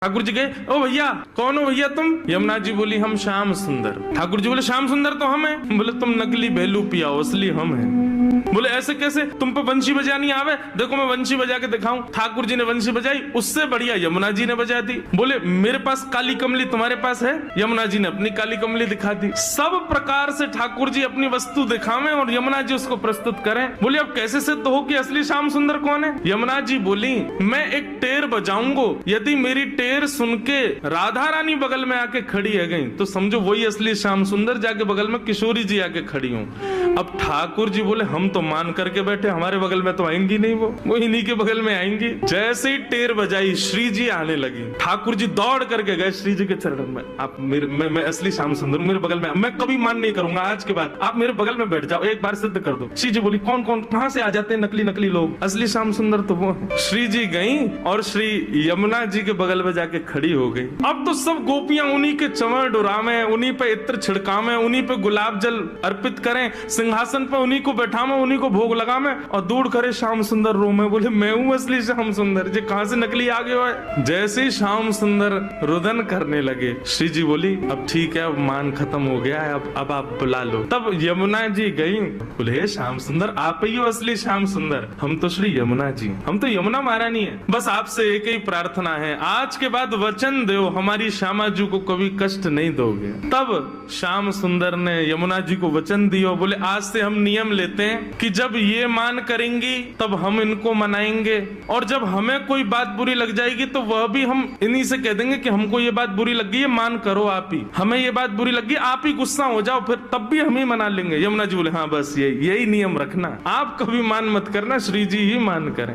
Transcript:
ठाकुर जी गए, ओ भैया कौन हो भैया तुम? यमुना जी बोली हम श्याम सुंदर। ठाकुर जी बोले श्याम सुंदर तो हम हैं। बोले तुम नकली बेलू पियाओ, असली हम हैं। बोले ऐसे कैसे, तुम पे बंशी बजानी आवे? देखो मैं बंशी बजा के दिखाऊं। ठाकुर जी ने बंशी बजाई, उससे बढ़िया यमुना जी ने बजा दी। बोले मेरे पास काली कमली, तुम्हारे पास है? यमुना जी ने अपनी काली कमली दिखा दी। सब प्रकार से ठाकुर जी अपनी वस्तु दिखावें और यमुना जी उसको प्रस्तुत करें। बोले अब कैसे सिद्ध हो कि असली श्याम सुंदर कौन है? यमुना जी बोली मैं एक टेर बजाऊंगा, यदि मेरी टेर सुन के राधा रानी बगल में आके खड़ी है गई तो समझो वही असली श्याम सुंदर। जाके बगल में किशोरी जी आके खड़ी हूँ। अब ठाकुर जी बोले हम तो मान करके बैठे, हमारे बगल में तो आएंगी नहीं, वो इन्हीं के बगल में आएंगी। जैसे ही टेर बजाई श्री जी आने लगी, ठाकुर जी दौड़ करके गए श्री जी के चरणों में। आप मैं असली श्याम सुंदर, मेरे बगल में, मैं कभी मान नहीं करूंगा, आज के बाद आप मेरे बगल में बैठ जाओ, एक बार सिद्ध कर दो। श्री जी बोली कौन कौन कहां से आ जाते हैं नकली नकली लोग, असली श्याम सुंदर तो वो है। श्री जी गई और श्री यमुना जी के बगल में जाके खड़ी हो गई। अब तो सब गोपियां उन्हीं के चंवर डुरावे, उन्हीं पे इत्र छिड़कावे, उन्हीं पे गुलाब जल अर्पित करें, सिंहासन पे उन्हीं को बैठावे, उन्हीं को भोग लगावे और दूर करे श्याम सुंदर रो में। बोले मैं हूँ असली श्याम सुंदर, जे कहां से नकली आ गए हो? जैसे श्याम सुंदर रुदन करने लगे, श्री जी बोली अब ठीक है, अब मान खत्म हो गया है, अब आप बुला लो। तब यमुना जी गई, बोले श्याम सुंदर आप ही हो असली श्याम सुंदर? हम तो श्री यमुना जी, हम तो यमुना महारानी है। बस आपसे एक ही प्रार्थना है, आज के बाद वचन दो हमारी श्यामा जी को कभी कष्ट नहीं दोगे। तब श्याम सुंदर ने यमुना जी को वचन दिया। बोले आज से हम नियम लेते हैं कि जब ये मान करेंगी तब हम इनको मनाएंगे, और जब हमें कोई बात बुरी लग जाएगी तो वह भी हम इन्हीं से कह देंगे कि हमको ये बात बुरी लग गई है, मान करो आप ही, हमें ये बात बुरी लग गई, आप ही गुस्सा हो जाओ, फिर तब भी हम ही मना लेंगे। यमुना जी बोले हाँ बस यही नियम रखना, आप कभी मान मत करना, श्री जी ही मान करें।